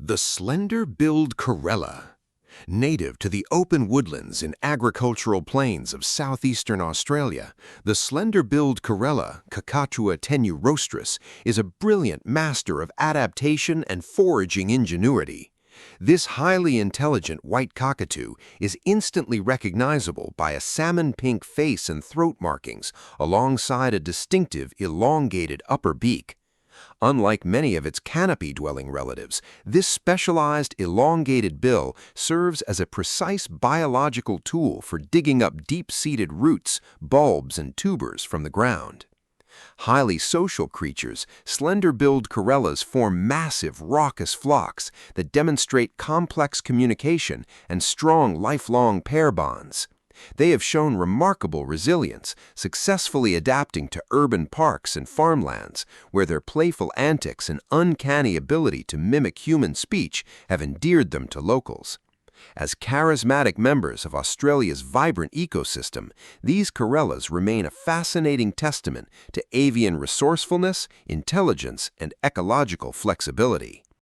The slender-billed corella. Native to the open woodlands and agricultural plains of southeastern Australia, the slender-billed corella, Cacatua tenurostris, is a brilliant master of adaptation and foraging ingenuity. This highly intelligent white cockatoo is instantly recognizable by a salmon-pink face and throat markings alongside a distinctive elongated upper beak. Unlike many of its canopy-dwelling relatives, this specialized elongated bill serves as a precise biological tool for digging up deep-seated roots, bulbs, and tubers from the ground. Highly social creatures, slender-billed corellas form massive, raucous flocks that demonstrate complex communication and strong lifelong pair bonds. They have shown remarkable resilience, successfully adapting to urban parks and farmlands, where their playful antics and uncanny ability to mimic human speech have endeared them to locals. As charismatic members of Australia's vibrant ecosystem, these corellas remain a fascinating testament to avian resourcefulness, intelligence, and ecological flexibility.